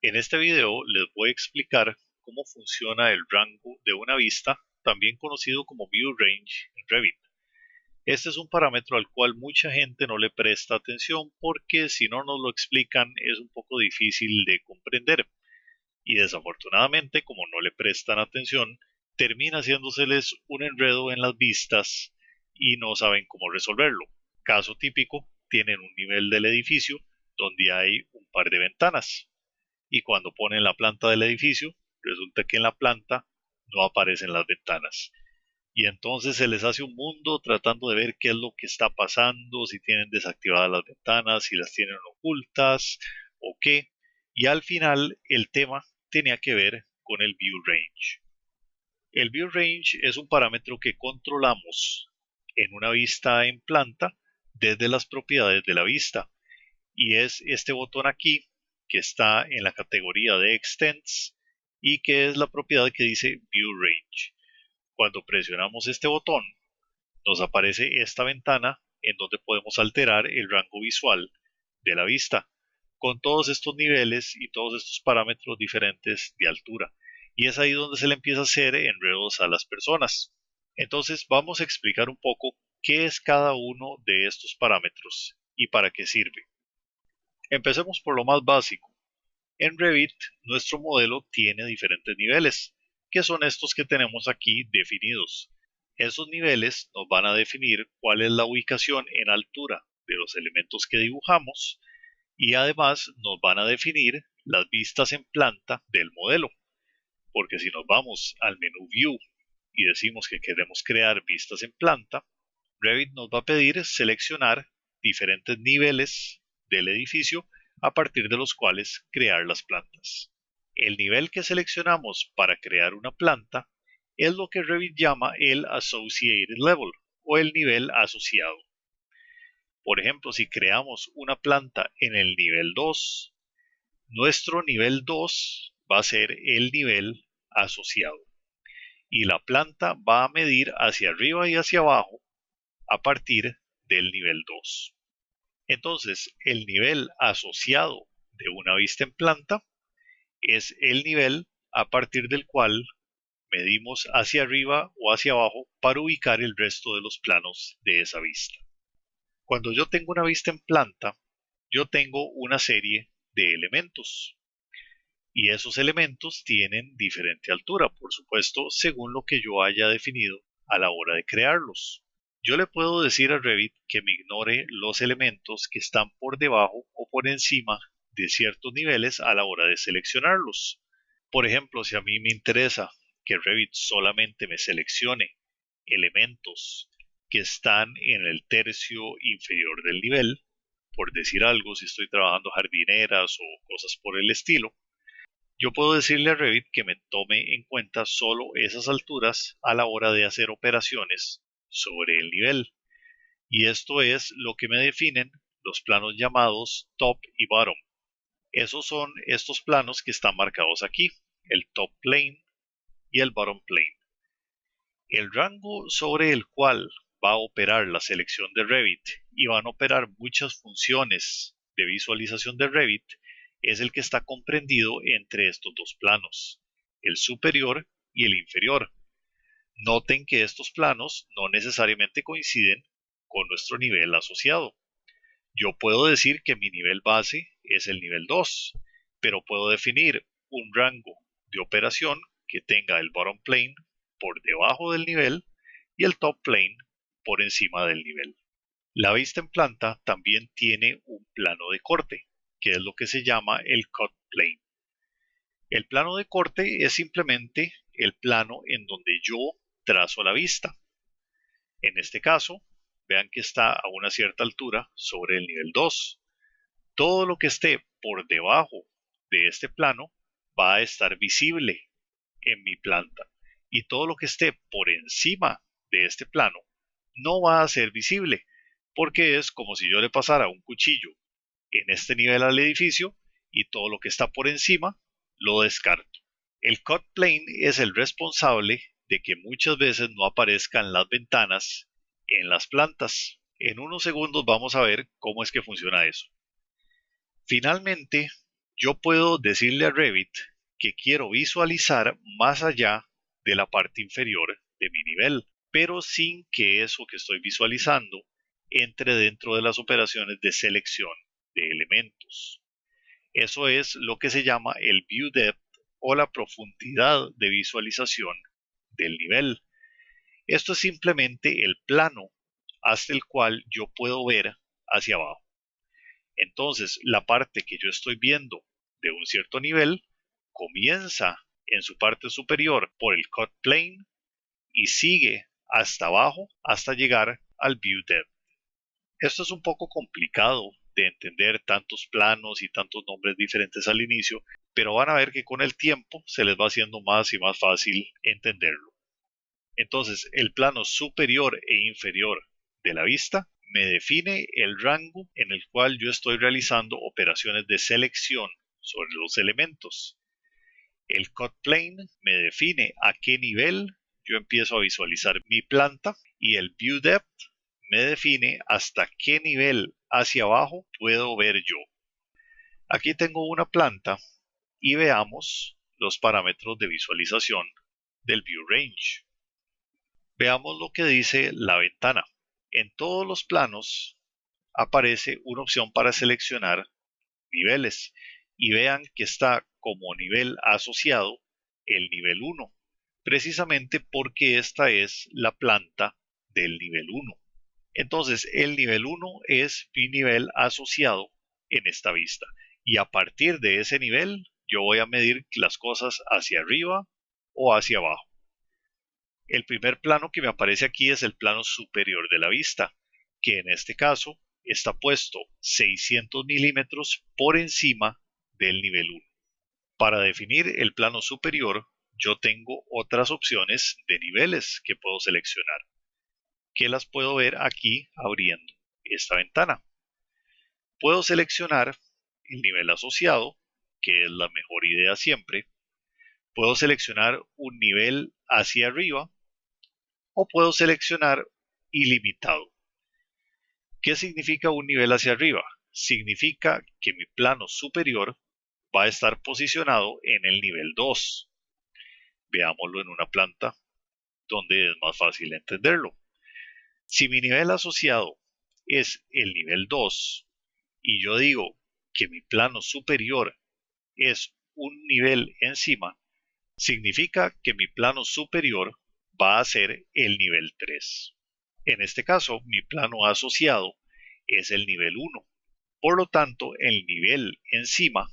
En este video les voy a explicar cómo funciona el rango de una vista, también conocido como View Range en Revit. Este es un parámetro al cual mucha gente no le presta atención porque si no nos lo explican es un poco difícil de comprender y desafortunadamente como no le prestan atención termina haciéndoseles un enredo en las vistas y no saben cómo resolverlo. Caso típico, tienen un nivel del edificio donde hay un par de ventanas y cuando ponen la planta del edificio, resulta que en la planta no aparecen las ventanas. Y entonces se les hace un mundo tratando de ver qué es lo que está pasando, si tienen desactivadas las ventanas, si las tienen ocultas o qué. Y al final el tema tenía que ver con el View Range. El View Range es un parámetro que controlamos en una vista en planta desde las propiedades de la vista y es este botón aquí que está en la categoría de Extents y que es la propiedad que dice View Range. Cuando presionamos este botón nos aparece esta ventana en donde podemos alterar el rango visual de la vista con todos estos niveles y todos estos parámetros diferentes de altura. Y es ahí donde se le empieza a hacer enredos a las personas. Entonces vamos a explicar un poco qué es cada uno de estos parámetros y para qué sirve. Empecemos por lo más básico. En Revit, nuestro modelo tiene diferentes niveles, que son estos que tenemos aquí definidos. Esos niveles nos van a definir cuál es la ubicación en altura de los elementos que dibujamos y además nos van a definir las vistas en planta del modelo. Porque si nos vamos al menú View y decimos que queremos crear vistas en planta, Revit nos va a pedir seleccionar diferentes niveles del edificio a partir de los cuales crear las plantas. El nivel que seleccionamos para crear una planta es lo que Revit llama el Associated Level o el nivel asociado. Por ejemplo, si creamos una planta en el nivel 2, nuestro nivel 2 va a ser el nivel asociado y la planta va a medir hacia arriba y hacia abajo a partir del nivel 2. Entonces, el nivel asociado de una vista en planta es el nivel a partir del cual medimos hacia arriba o hacia abajo para ubicar el resto de los planos de esa vista. Cuando yo tengo una vista en planta, yo tengo una serie de elementos y esos elementos tienen diferente altura, por supuesto, según lo que yo haya definido a la hora de crearlos. Yo le puedo decir a Revit que me ignore los elementos que están por debajo o por encima de ciertos niveles a la hora de seleccionarlos. Por ejemplo, si a mí me interesa que Revit solamente me seleccione elementos que están en el tercio inferior del nivel, por decir algo, si estoy trabajando jardineras o cosas por el estilo, yo puedo decirle a Revit que me tome en cuenta solo esas alturas a la hora de hacer operaciones sobre el nivel. Y esto es lo que me definen los planos llamados top y bottom. Esos son estos planos que están marcados aquí, el top plane y el bottom plane. El rango sobre el cual va a operar la selección de Revit y van a operar muchas funciones de visualización de Revit es el que está comprendido entre estos dos planos, el superior y el inferior. Noten que estos planos no necesariamente coinciden con nuestro nivel asociado. Yo puedo decir que mi nivel base es el nivel 2, pero puedo definir un rango de operación que tenga el bottom plane por debajo del nivel y el top plane por encima del nivel. La vista en planta también tiene un plano de corte, que es lo que se llama el cut plane. El plano de corte es simplemente el plano en donde yo trazo la vista. En este caso, vean que está a una cierta altura sobre el nivel 2. Todo lo que esté por debajo de este plano va a estar visible en mi planta y todo lo que esté por encima de este plano no va a ser visible porque es como si yo le pasara un cuchillo en este nivel al edificio y todo lo que está por encima lo descarto. El cut plane es el responsable de que muchas veces no aparezcan las ventanas en las plantas. En unos segundos vamos a ver cómo es que funciona eso. Finalmente, Yo puedo decirle a Revit que quiero visualizar más allá de la parte inferior de mi nivel, pero sin que eso que estoy visualizando entre dentro de las operaciones de selección de elementos. Eso es lo que se llama el view depth o la profundidad de visualización del nivel. Esto es simplemente el plano hasta el cual yo puedo ver hacia abajo. Entonces, la parte que yo estoy viendo de un cierto nivel comienza en su parte superior por el cut plane y sigue hasta abajo hasta llegar al view depth. Esto es un poco complicado de entender, tantos planos y tantos nombres diferentes al inicio, pero van a ver que con el tiempo se les va haciendo más y más fácil entenderlo. Entonces, el plano superior e inferior de la vista me define el rango en el cual yo estoy realizando operaciones de selección sobre los elementos. El cut plane me define a qué nivel yo empiezo a visualizar mi planta y el view depth me define hasta qué nivel hacia abajo puedo ver yo. Aquí tengo una planta y veamos los parámetros de visualización del view range. Veamos lo que dice la ventana. En todos los planos aparece una opción para seleccionar niveles y vean que está como nivel asociado el nivel 1, precisamente porque esta es la planta del nivel 1. Entonces el nivel 1 es mi nivel asociado en esta vista y a partir de ese nivel yo voy a medir las cosas hacia arriba o hacia abajo. El primer plano que me aparece aquí es el plano superior de la vista, que en este caso está puesto 600 milímetros por encima del nivel 1. Para definir el plano superior, yo tengo otras opciones de niveles que puedo seleccionar, que las puedo ver aquí abriendo esta ventana. Puedo seleccionar el nivel asociado, que es la mejor idea siempre. Puedo seleccionar un nivel hacia arriba o puedo seleccionar ilimitado. ¿Qué significa un nivel hacia arriba? Significa que mi plano superior va a estar posicionado en el nivel 2. Veámoslo en una planta donde es más fácil entenderlo. Si mi nivel asociado es el nivel 2 y yo digo que mi plano superior es un nivel encima, significa que mi plano superior va a ser el nivel 3. En este caso, mi plano asociado es el nivel 1. Por lo tanto, el nivel encima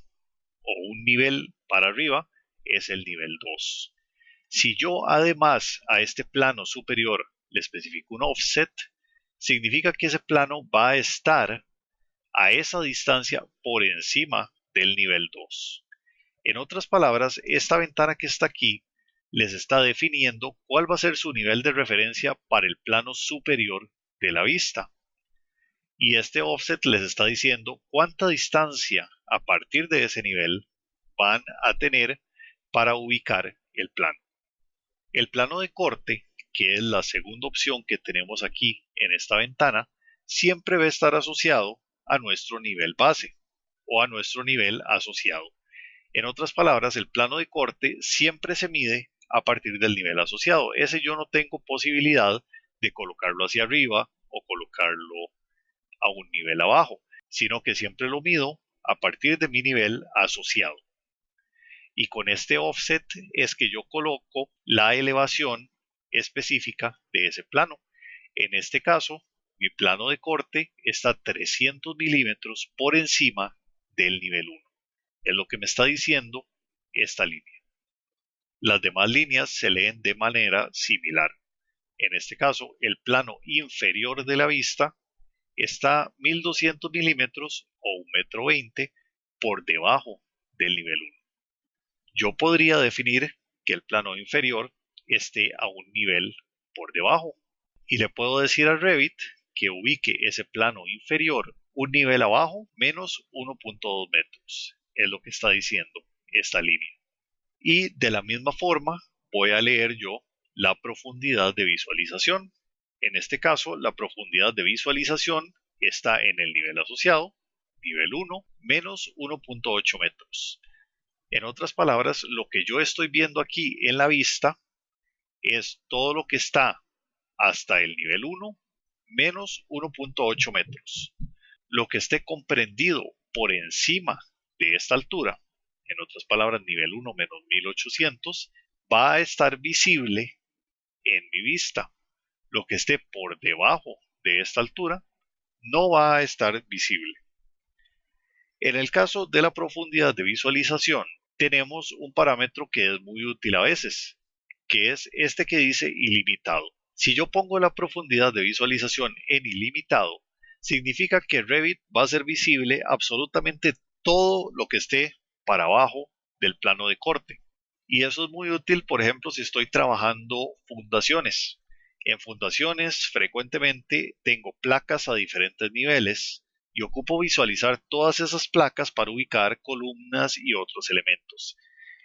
o un nivel para arriba es el nivel 2. Si yo además a este plano superior le especifico un offset, significa que ese plano va a estar a esa distancia por encima del nivel 2. En otras palabras, esta ventana que está aquí les está definiendo cuál va a ser su nivel de referencia para el plano superior de la vista. Y este offset les está diciendo cuánta distancia a partir de ese nivel van a tener para ubicar el plano. El plano de corte, que es la segunda opción que tenemos aquí en esta ventana, siempre va a estar asociado a nuestro nivel base o a nuestro nivel asociado. En otras palabras, el plano de corte siempre se mide a partir del nivel asociado. Ese yo no tengo posibilidad de colocarlo hacia arriba o colocarlo a un nivel abajo, sino que siempre lo mido a partir de mi nivel asociado. Y con este offset es que yo coloco la elevación específica de ese plano. En este caso, mi plano de corte está 300 milímetros por encima del nivel 1. Es lo que me está diciendo esta línea. Las demás líneas se leen de manera similar. En este caso, el plano inferior de la vista está 1200 milímetros o 1,20 m por debajo del nivel 1. Yo podría definir que el plano inferior esté a un nivel por debajo y le puedo decir a Revit que ubique ese plano inferior un nivel abajo menos 1,2 metros. Es lo que está diciendo esta línea. Y de la misma forma voy a leer yo la profundidad de visualización. En este caso, la profundidad de visualización está en el nivel asociado, nivel 1 menos 1.8 metros. En otras palabras, lo que yo estoy viendo aquí en la vista es todo lo que está hasta el nivel 1 menos 1.8 metros. Lo que esté comprendido por encima de esta altura, en otras palabras, nivel 1 menos 1800, va a estar visible en mi vista. Lo que esté por debajo de esta altura no va a estar visible. En el caso de la profundidad de visualización, tenemos un parámetro que es muy útil a veces, que es este que dice ilimitado. Si yo pongo la profundidad de visualización en ilimitado, significa que Revit va a ser visible absolutamente todo lo que esté para abajo del plano de corte. Y eso es muy útil, por ejemplo, si estoy trabajando fundaciones. En fundaciones frecuentemente tengo placas a diferentes niveles y ocupo visualizar todas esas placas para ubicar columnas y otros elementos.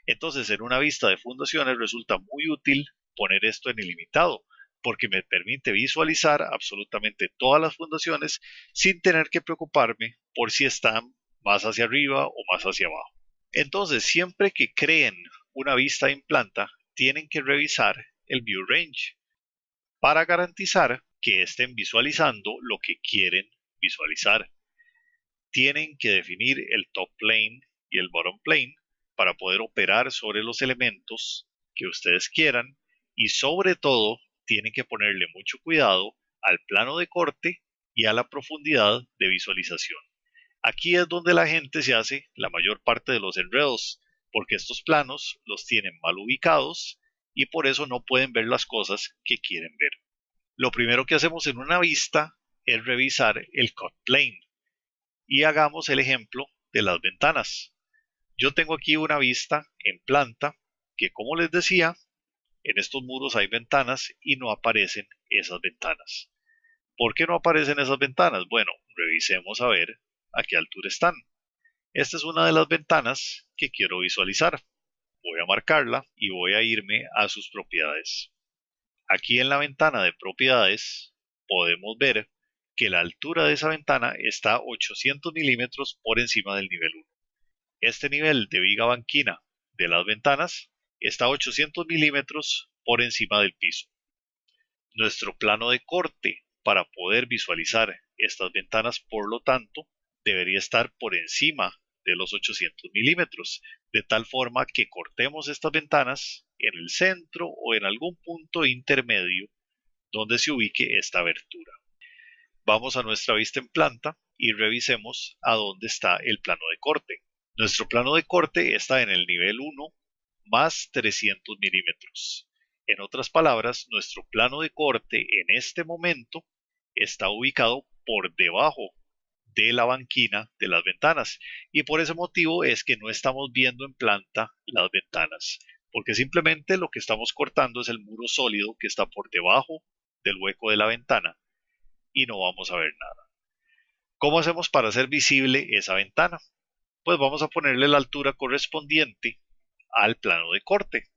Entonces, en una vista de fundaciones resulta muy útil poner esto en ilimitado, porque me permite visualizar absolutamente todas las fundaciones sin tener que preocuparme por si están más hacia arriba o más hacia abajo. Entonces, siempre que creen una vista en planta, tienen que revisar el View Range para garantizar que estén visualizando lo que quieren visualizar. Tienen que definir el top plane y el bottom plane para poder operar sobre los elementos que ustedes quieran y sobre todo tienen que ponerle mucho cuidado al plano de corte y a la profundidad de visualización. Aquí es donde la gente se hace la mayor parte de los enredos, porque estos planos los tienen mal ubicados y por eso no pueden ver las cosas que quieren ver. Lo primero que hacemos en una vista es revisar el cut plane y hagamos el ejemplo de las ventanas. Yo tengo aquí una vista en planta que, como les decía, en estos muros hay ventanas y no aparecen esas ventanas. ¿Por qué no aparecen esas ventanas? Bueno, revisemos a ver a qué altura están. Esta es una de las ventanas que quiero visualizar. Voy a marcarla y voy a irme a sus propiedades. Aquí en la ventana de propiedades podemos ver que la altura de esa ventana está 800 milímetros por encima del nivel 1. Este nivel de viga banquina de las ventanas está a 800 milímetros por encima del piso. Nuestro plano de corte para poder visualizar estas ventanas, por lo tanto, debería estar por encima de los 800 milímetros, de tal forma que cortemos estas ventanas en el centro o en algún punto intermedio donde se ubique esta abertura. Vamos a nuestra vista en planta y revisemos a dónde está el plano de corte. Nuestro plano de corte está en el nivel 1 más 300 milímetros. En otras palabras, nuestro plano de corte en este momento está ubicado por debajo de la banquina de las ventanas y por ese motivo es que no estamos viendo en planta las ventanas, porque simplemente lo que estamos cortando es el muro sólido que está por debajo del hueco de la ventana y no vamos a ver nada. ¿Cómo hacemos para hacer visible esa ventana? Pues vamos a ponerle la altura correspondiente al plano de corte.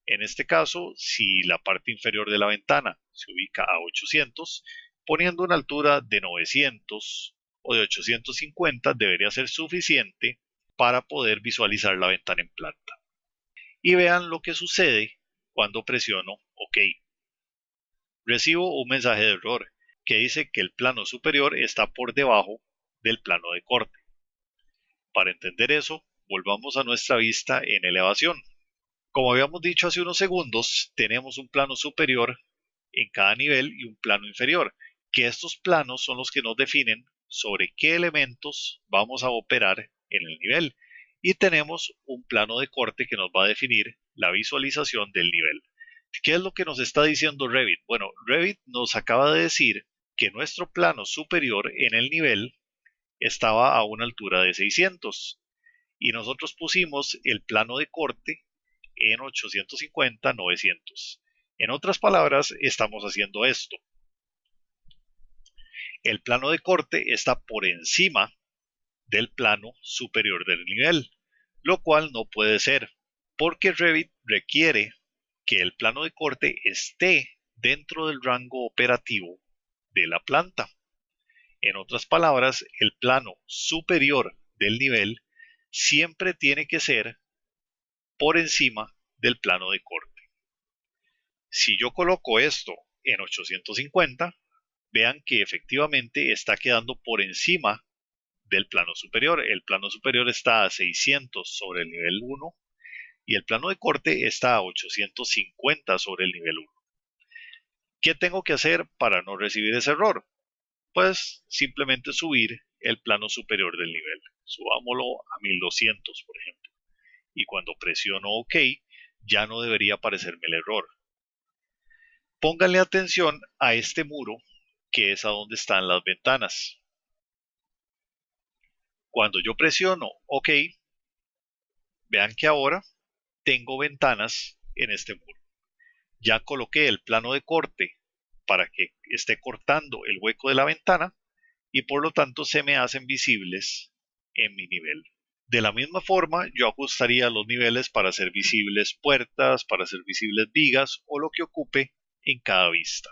En este caso, si la parte inferior de la ventana se ubica a 800, poniendo una altura de 900 o de 850 debería ser suficiente para poder visualizar la ventana en planta. Y vean lo que sucede cuando presiono OK. Recibo un mensaje de error que dice que el plano superior está por debajo del plano de corte. Para entender eso, volvamos a nuestra vista en elevación. Como habíamos dicho hace unos segundos, tenemos un plano superior en cada nivel y un plano inferior, que estos planos son los que nos definen sobre qué elementos vamos a operar en el nivel. Y tenemos un plano de corte que nos va a definir la visualización del nivel. ¿Qué es lo que nos está diciendo Revit? Bueno, Revit nos acaba de decir que nuestro plano superior en el nivel estaba a una altura de 600 y nosotros pusimos el plano de corte en 850, 900. En otras palabras, estamos haciendo esto. El plano de corte está por encima del plano superior del nivel, lo cual no puede ser, porque Revit requiere que el plano de corte esté dentro del rango operativo de la planta. En otras palabras, el plano superior del nivel siempre tiene que ser por encima del plano de corte. Si yo coloco esto en 850, vean que efectivamente está quedando por encima del plano superior. El plano superior está a 600 sobre el nivel 1 y el plano de corte está a 850 sobre el nivel 1. ¿Qué tengo que hacer para no recibir ese error? Pues simplemente subir el plano superior del nivel. Subámoslo a 1200, por ejemplo. Y cuando presiono OK, ya no debería aparecerme el error. Pónganle atención a este muro, que es a donde están las ventanas. Cuando yo presiono OK, vean que ahora tengo ventanas en este muro. Ya coloqué el plano de corte para que esté cortando el hueco de la ventana y por lo tanto se me hacen visibles en mi nivel. De la misma forma, yo ajustaría los niveles para hacer visibles puertas, para hacer visibles vigas o lo que ocupe en cada vista.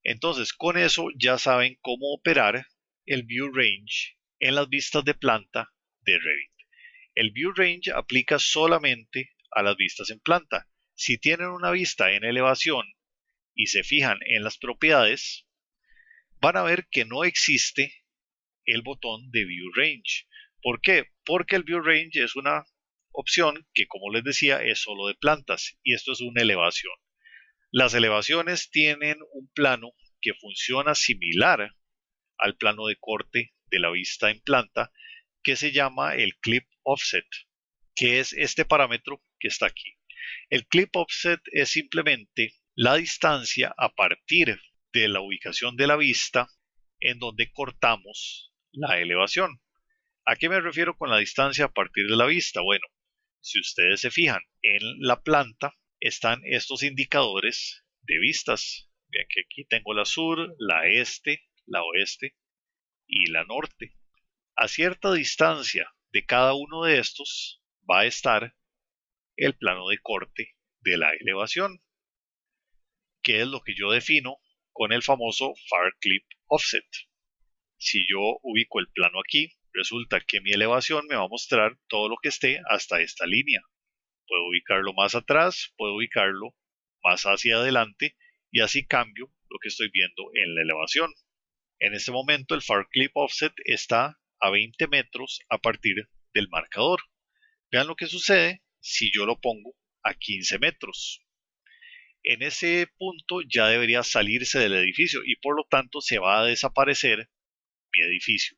Entonces, con eso ya saben cómo operar el View Range en las vistas de planta de Revit. El View Range aplica solamente a las vistas en planta. Si tienen una vista en elevación y se fijan en las propiedades, van a ver que no existe el botón de View Range. ¿Por qué? Porque el View Range es una opción que, como les decía, es solo de plantas y esto es una elevación. Las elevaciones tienen un plano que funciona similar al plano de corte de la vista en planta, que se llama el Clip Offset, que es este parámetro que está aquí. El Clip Offset es simplemente la distancia a partir de la ubicación de la vista en donde cortamos la elevación. ¿A qué me refiero con la distancia a partir de la vista? Bueno, si ustedes se fijan en la planta, están estos indicadores de vistas. Vean que aquí tengo la sur, la este, la oeste y la norte. A cierta distancia de cada uno de estos va a estar el plano de corte de la elevación, que es lo que yo defino con el famoso Far Clip Offset. Si yo ubico el plano aquí, resulta que mi elevación me va a mostrar todo lo que esté hasta esta línea. Puedo ubicarlo más atrás, puedo ubicarlo más hacia adelante y así cambio lo que estoy viendo en la elevación. En este momento el Far Clip Offset está a 20 metros a partir del marcador. Vean lo que sucede si yo lo pongo a 15 metros. En ese punto ya debería salirse del edificio y por lo tanto se va a desaparecer mi edificio,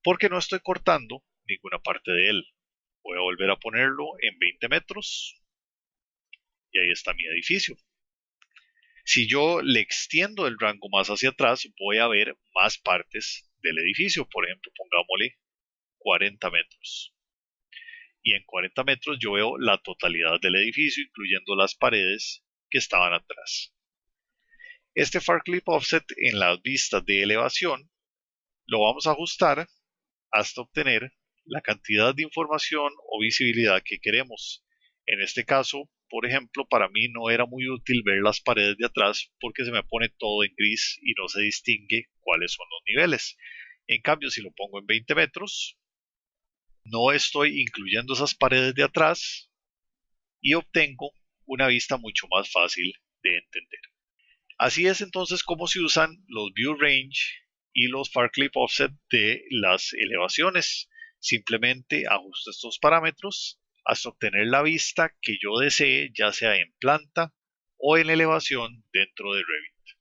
porque no estoy cortando ninguna parte de él. Voy a volver a ponerlo en 20 metros y ahí está mi edificio. Si yo le extiendo el rango más hacia atrás, voy a ver más partes del edificio. Por ejemplo, pongámosle 40 metros. Y en 40 metros yo veo la totalidad del edificio, incluyendo las paredes que estaban atrás. Este Far Clip Offset en las vistas de elevación lo vamos a ajustar hasta obtener la cantidad de información o visibilidad que queremos. En este caso, por ejemplo, para mí no era muy útil ver las paredes de atrás porque se me pone todo en gris y no se distingue cuáles son los niveles. En cambio, si lo pongo en 20 metros, no estoy incluyendo esas paredes de atrás y obtengo una vista mucho más fácil de entender. Así es entonces como se usan los View Range y los Far Clip Offset de las elevaciones. Simplemente ajusto estos parámetros hasta obtener la vista que yo desee, ya sea en planta o en elevación dentro de Revit.